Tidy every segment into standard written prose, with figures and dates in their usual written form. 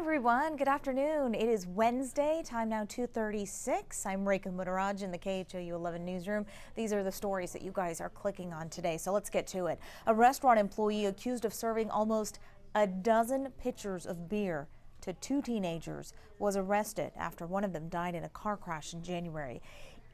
everyone. Good afternoon. It is Wednesday, time now 2:36. I'm Rekha Muttaraj in the KHOU 11 newsroom. These are the stories that you guys are clicking on today, so let's get to it. A restaurant employee accused of serving almost a dozen pitchers of beer to two teenagers was arrested after one of them died in a car crash in January.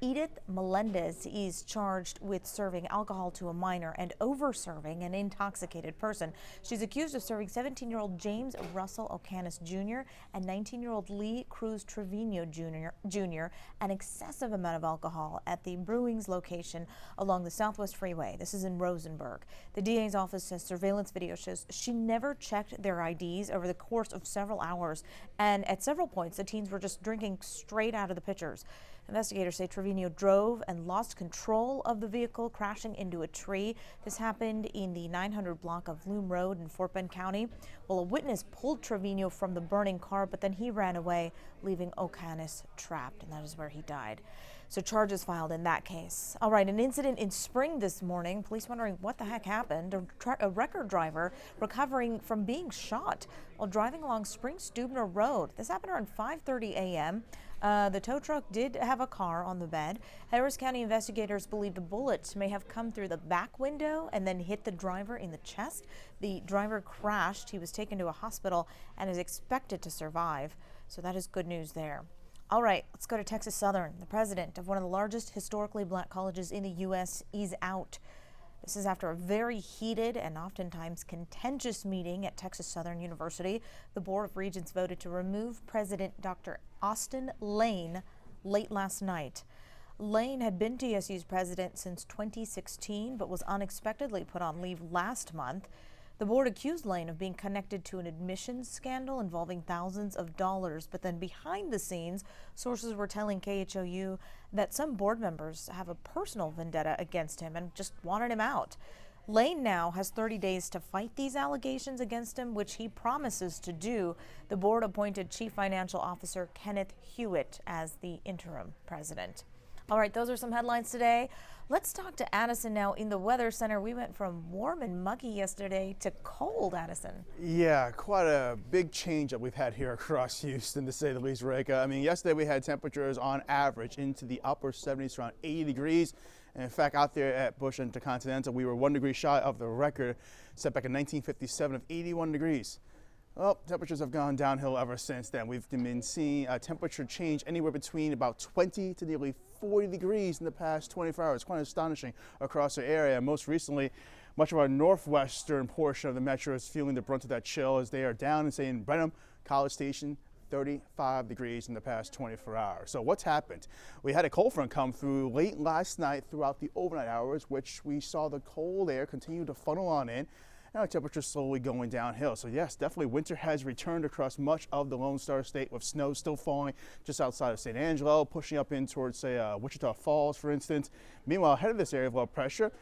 Edith Melendez is charged with serving alcohol to a minor and over-serving an intoxicated person. She's accused of serving 17-year-old James Russell O'Canis Jr. and 19-year-old Lee Cruz Trevino Jr. an excessive amount of alcohol at the Brewings location along the Southwest Freeway. This is in Rosenberg. The DA's office says surveillance video shows she never checked their IDs over the course of several hours, and at several points the teens were just drinking straight out of the pitchers. Investigators say Trevino drove and lost control of the vehicle, crashing into a tree. This happened in the 900 block of Loom Road in Fort Bend County. Well, a witness pulled Trevino from the burning car, but then he ran away, leaving O'Canis trapped, and that is where he died. So charges filed in that case. All right, an incident in Spring this morning. Police wondering what the heck happened. A record driver recovering from being shot while driving along Spring Stubner Road. This happened around 5:30 a.m. The tow truck did have a car on the bed. Harris County investigators believe the bullets may have come through the back window and then hit the driver in the chest. The driver crashed. He was taken to a hospital and is expected to survive. So that is good news there. All right, let's go to Texas Southern. The president of one of the largest historically black colleges in the U.S. is out. This is after a very heated and oftentimes contentious meeting at Texas Southern University. The Board of Regents voted to remove President Dr. Austin Lane late last night. Lane had been TSU's president since 2016, but was unexpectedly put on leave last month. The board accused Lane of being connected to an admissions scandal involving thousands of dollars, but then behind the scenes, sources were telling KHOU that some board members have a personal vendetta against him and just wanted him out. Lane now has 30 days to fight these allegations against him, which he promises to do. The board appointed Chief Financial Officer Kenneth Hewitt as the interim president. All right, those are some headlines today. Let's talk to Addison now in the Weather Center. We went from warm and muggy yesterday to cold, Addison. Yeah, quite a big change that we've had here across Houston, to say the least, Rekha. I mean, yesterday we had temperatures on average into the upper 70s, around 80 degrees. And in fact, out there at Bush Intercontinental, we were 1 degree shy of the record set back in 1957 of 81 degrees. Well, temperatures have gone downhill ever since then. We've been seeing a temperature change anywhere between about 20 to nearly 40 degrees in the past 24 hours. Quite astonishing across the area. Most recently, much of our northwestern portion of the metro is feeling the brunt of that chill as they are down and say in Brenham, College Station, 35 degrees in the past 24 hours. So what's happened? We had a cold front come through late last night throughout the overnight hours, which we saw the cold air continue to funnel on in. Now our temperature's slowly going downhill. So yes, definitely winter has returned across much of the Lone Star State, with snow still falling just outside of San Angelo, pushing up in towards, say, Wichita Falls, for instance. Meanwhile, ahead of this area of low pressure,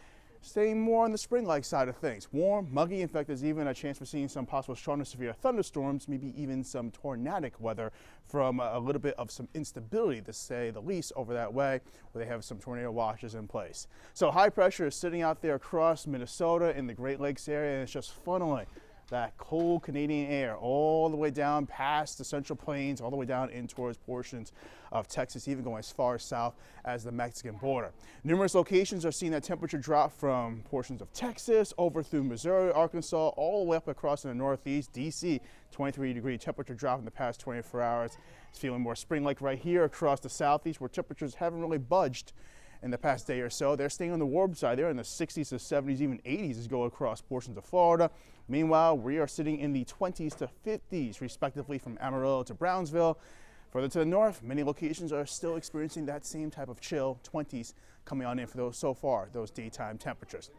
staying more on the spring-like side of things. Warm, muggy. In fact, there's even a chance for seeing some possible strong to severe thunderstorms, maybe even some tornadic weather from a little bit of some instability, to say the least, over that way, where they have some tornado watches in place. So high pressure is sitting out there across Minnesota in the Great Lakes area, and it's just funneling that cold Canadian air all the way down past the Central Plains, all the way down in towards portions of Texas, even going as far south as the Mexican border. Numerous locations are seeing that temperature drop from portions of Texas over through Missouri, Arkansas, all the way up across in the Northeast. DC, 23-degree temperature drop in the past 24 hours. It's feeling more spring-like right here across the Southeast, where temperatures haven't really budged in the past day or so. They're staying on the warm side. They're in the 60s to 70s, even 80s as go across portions of Florida. Meanwhile, we are sitting in the 20s to 50s, respectively, from Amarillo to Brownsville. Further to the north, many locations are still experiencing that same type of chill, 20s coming on in for those so far, those daytime temperatures.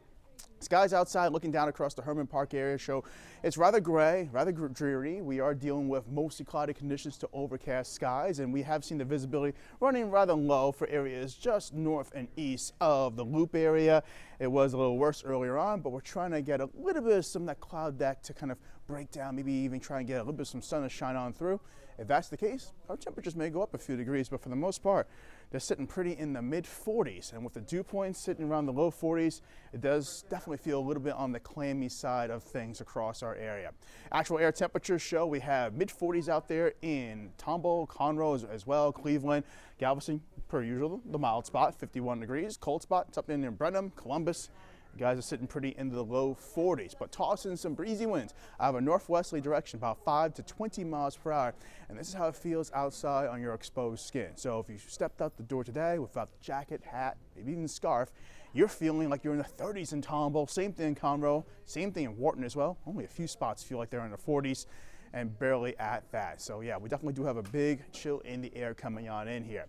Skies outside looking down across the Herman Park area show it's rather gray, rather dreary. We are dealing with mostly cloudy conditions to overcast skies, and we have seen the visibility running rather low for areas just north and east of the Loop area. It was a little worse earlier on, but we're trying to get a little bit of some of that cloud deck to kind of break down, maybe even try and get a little bit of some sun to shine on through. If that's the case, our temperatures may go up a few degrees, but for the most part, they're sitting pretty in the mid 40s, and with the dew points sitting around the low 40s, it does definitely feel a little bit on the clammy side of things across our area. Actual air temperatures show we have mid 40s out there in Tomball, Conroe as well, Cleveland, Galveston, per usual, the mild spot, 51 degrees. Cold spot, something in Brenham, Columbus. You guys are sitting pretty into the low 40s, but tossing some breezy winds out of a northwesterly direction, about 5 to 20 miles per hour. And this is how it feels outside on your exposed skin. So if you stepped out the door today without the jacket, hat, maybe even scarf, you're feeling like you're in the 30s in Tomball. Same thing in Conroe, same thing in Wharton as well. Only a few spots feel like they're in the 40s and barely at that. So yeah, we definitely do have a big chill in the air coming on in here.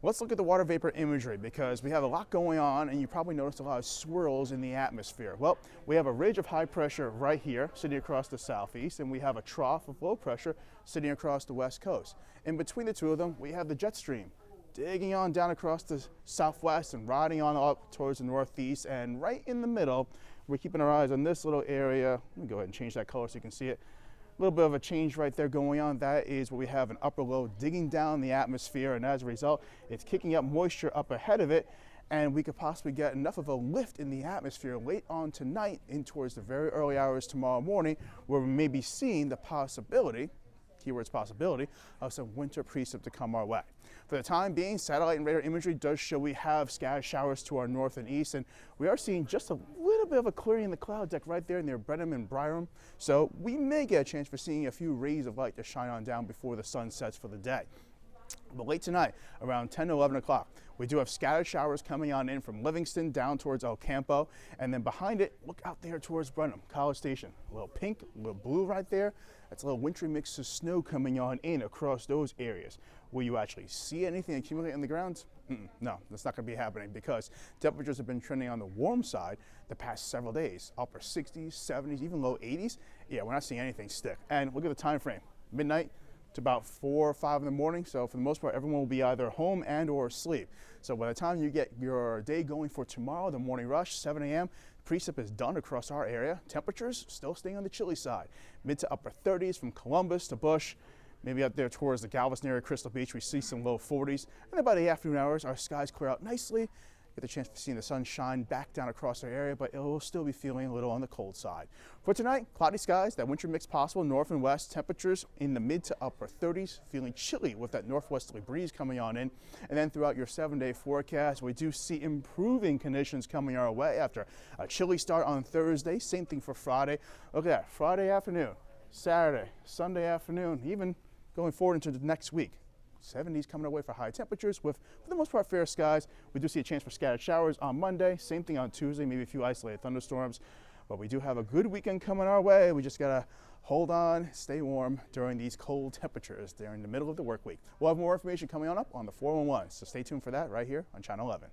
Let's look at the water vapor imagery because we have a lot going on, and you probably noticed a lot of swirls in the atmosphere. Well, we have a ridge of high pressure right here sitting across the southeast, and we have a trough of low pressure sitting across the west coast. In between the two of them, we have the jet stream digging on down across the southwest and riding on up towards the northeast, and right in the middle, we're keeping our eyes on this little area. Let me go ahead and change that color so you can see it. A little bit of a change right there going on. That is where we have an upper low digging down the atmosphere, and as a result, it's kicking up moisture up ahead of it, and we could possibly get enough of a lift in the atmosphere late on tonight in towards the very early hours tomorrow morning, where we may be seeing the possibility, keyword's possibility, of some winter precip to come our way. For the time being, satellite and radar imagery does show we have scattered showers to our north and east, and we are seeing just a little bit of a clearing in the cloud deck right there near Brenham and Byram. So we may get a chance for seeing a few rays of light to shine on down before the sun sets for the day. But late tonight, around 10 to 11 o'clock, we do have scattered showers coming on in from Livingston down towards El Campo, and then behind it, look out there towards Brenham, College Station. A little pink, a little blue right there. That's a little wintry mix of snow coming on in across those areas. Will you actually see anything accumulate in the ground? No, that's not going to be happening because temperatures have been trending on the warm side the past several days. Upper 60s, 70s, even low 80s. Yeah, we're not seeing anything stick. And look at the time frame. Midnight to about 4 or 5 in the morning. So for the most part, everyone will be either home and or asleep. So by the time you get your day going for tomorrow, the morning rush, 7 a.m., precip is done across our area. Temperatures still staying on the chilly side. Mid to upper 30s from Columbus to Bush. Maybe up there towards the Galveston area, Crystal Beach, we see some low 40s. And then by the afternoon hours, our skies clear out nicely. Get the chance of seeing the sun shine back down across our area, but it will still be feeling a little on the cold side. For tonight, cloudy skies, that winter mix possible, north and west, temperatures in the mid to upper 30s, feeling chilly with that northwesterly breeze coming on in. And then throughout your 7-day forecast, we do see improving conditions coming our way after a chilly start on Thursday. Same thing for Friday. Look at that, Friday afternoon, Saturday, Sunday afternoon, even going forward into the next week. 70s coming away for high temperatures with, for the most part, fair skies. We do see a chance for scattered showers on Monday. Same thing on Tuesday, maybe a few isolated thunderstorms. But we do have a good weekend coming our way. We just got to hold on, stay warm during these cold temperatures during the middle of the work week. We'll have more information coming on up on the 411, so stay tuned for that right here on Channel 11.